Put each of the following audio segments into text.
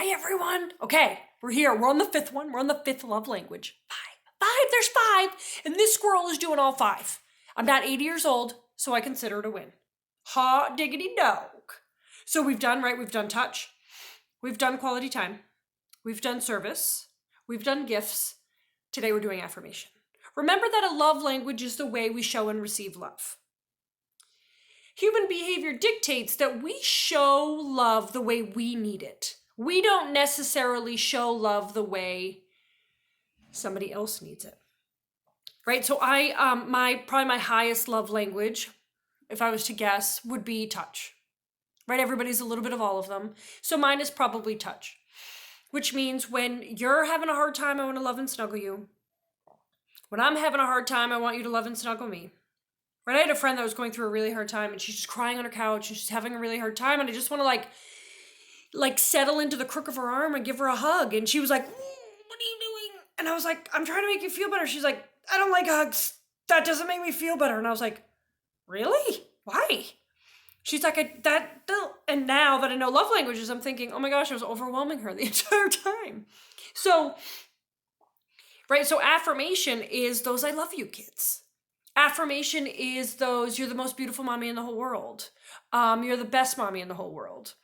Hi, everyone. Okay, we're here. We're on the fifth one. We're on the fifth love language. There's five. And this squirrel is doing all five. I'm not 80 years old, so I consider it a win. Hot diggity dog. So we've done touch. We've done quality time. We've done service. We've done gifts. Today we're doing affirmation. Remember that a love language is the way we show and receive love. Human behavior dictates that we show love the way we need it. We don't necessarily show love the way somebody else needs it. Right? So probably my highest love language, if I was to guess, would be touch. Right? Everybody's a little bit of all of them. So mine is probably touch, which means when you're having a hard time, I want to love and snuggle you. When I'm having a hard time, I want you to love and snuggle me. Right? I had a friend that was going through a really hard time and she's just crying on her couch and she's having a really hard time. And I just want to like settle into the crook of her arm and give her a hug. And she was like, what are you doing? And I was like, I'm trying to make you feel better. She's like, I don't like hugs. That doesn't make me feel better. And I was like, really? Why? She's like, and now that I know love languages, I'm thinking, oh my gosh, I was overwhelming her the entire time. So, right. So affirmation is those I love you kids. Affirmation is those, you're the most beautiful mommy in the whole world. You're the best mommy in the whole world.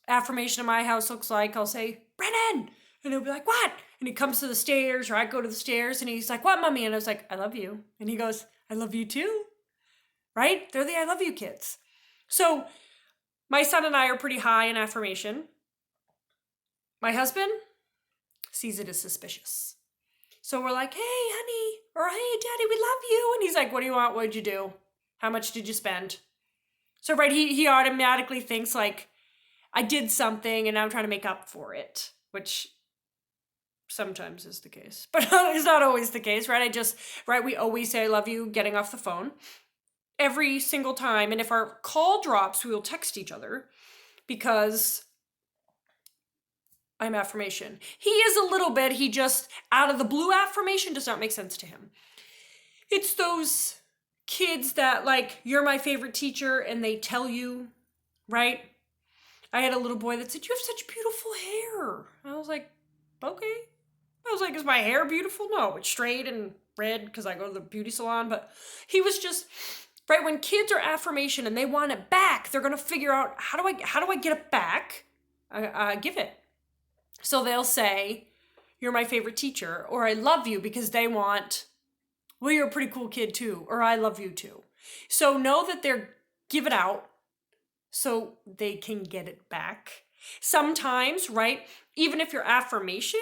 Affirmation in my house looks like, I'll say, Brennan. And he'll be like, what? And he comes to the stairs or I go to the stairs and he's like, what, mommy? And I was like, I love you. And he goes, I love you too. Right? They're the I love you kids. So my son and I are pretty high in affirmation. My husband sees it as suspicious. So we're like, hey, honey, or hey, daddy, we love you. And he's like, what do you want? What'd you do? How much did you spend? So, right, he automatically thinks like, I did something and I'm trying to make up for it, which sometimes is the case, but it's not always the case, right? We always say I love you getting off the phone every single time. And if our call drops, we will text each other because I'm affirmation. He is a little bit, he just out of the blue affirmation does not make sense to him. It's those kids that like, you're my favorite teacher and they tell you, right? I had a little boy that said, you have such beautiful hair. I was like, okay. I was like, is my hair beautiful? No, it's straight and red because I go to the beauty salon. But he was just, right, when kids are affirmation and they want it back, they're going to figure out, how do I get it back? Give it. So they'll say, you're my favorite teacher, or I love you because they want, well, you're a pretty cool kid too, or I love you too. So know that they're give it out so they can get it back. Sometimes, right, even if your affirmation,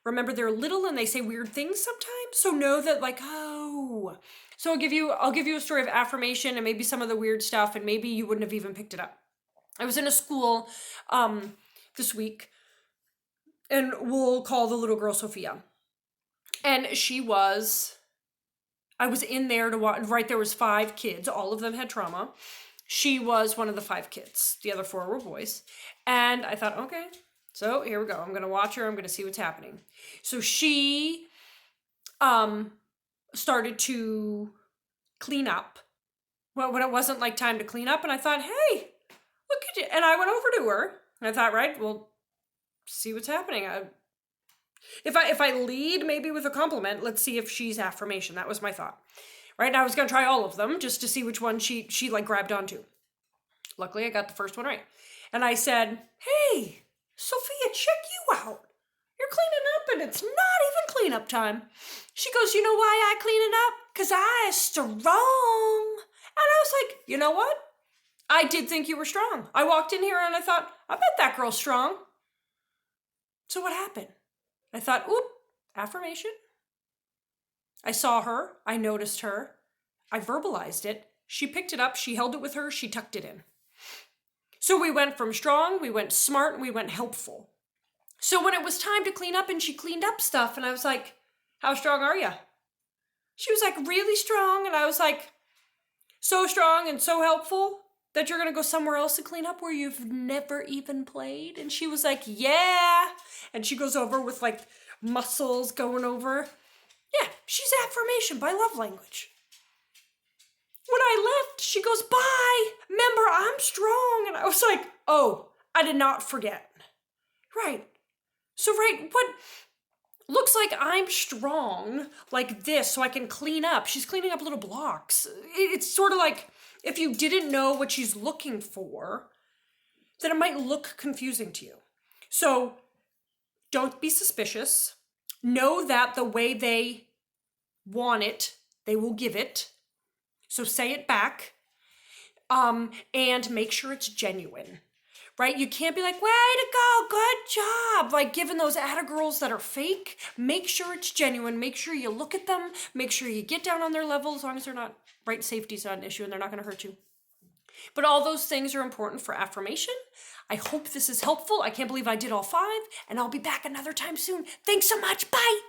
remember they're little and they say weird things sometimes. So know that like, oh, so I'll give you a story of affirmation and maybe some of the weird stuff and maybe you wouldn't have even picked it up. I was in a school this week and we'll call the little girl Sophia. And I was in there to watch, right, there was 5 kids. All of them had trauma. She was one of the 5 kids. The other 4 were boys. And I thought, okay, so here we go. I'm going to watch her. I'm going to see what's happening. So she started to clean up. Well, when it wasn't like time to clean up. And I thought, hey, look at you. And I went over to her. And I thought, right, well, see what's happening. If I lead maybe with a compliment, let's see if she's affirmation. That was my thought. Right? And I was going to try all of them just to see which one she like grabbed onto. Luckily, I got the first one right. And I said, hey, Sophia, check you out. You're cleaning up and it's not even cleanup time. She goes, you know why I clean it up? Because I strong. And I was like, you know what? I did think you were strong. I walked in here and I thought, I bet that girl's strong. So what happened? I thought, oop, affirmation. I saw her. I noticed her. I verbalized it. She picked it up. She held it with her. She tucked it in. So we went from strong, we went smart, and we went helpful. So when it was time to clean up and she cleaned up stuff and I was like, how strong are you? She was like, really strong. And I was like, so strong and so helpful that you're going to go somewhere else to clean up where you've never even played? And she was like, yeah. And she goes over with like muscles going over. Yeah, she's affirmation by love language. When I left, she goes, bye. Remember, I'm strong. And I was like, oh, I did not forget. Right. So, right, what looks like I'm strong like this so I can clean up. She's cleaning up little blocks. It's sort of like if you didn't know what she's looking for, then it might look confusing to you. So don't be suspicious. Know that the way they want it, they will give it. So say it back, and make sure it's genuine. Right? You can't be like, way to go, good job. Like giving those girls that are fake. Make sure it's genuine. Make sure you look at them. Make sure you get down on their level as long as they're not, right? Safety's not an issue and they're not going to hurt you. But all those things are important for affirmation. I hope this is helpful. I can't believe I did all 5, and I'll be back another time soon. Thanks so much. Bye.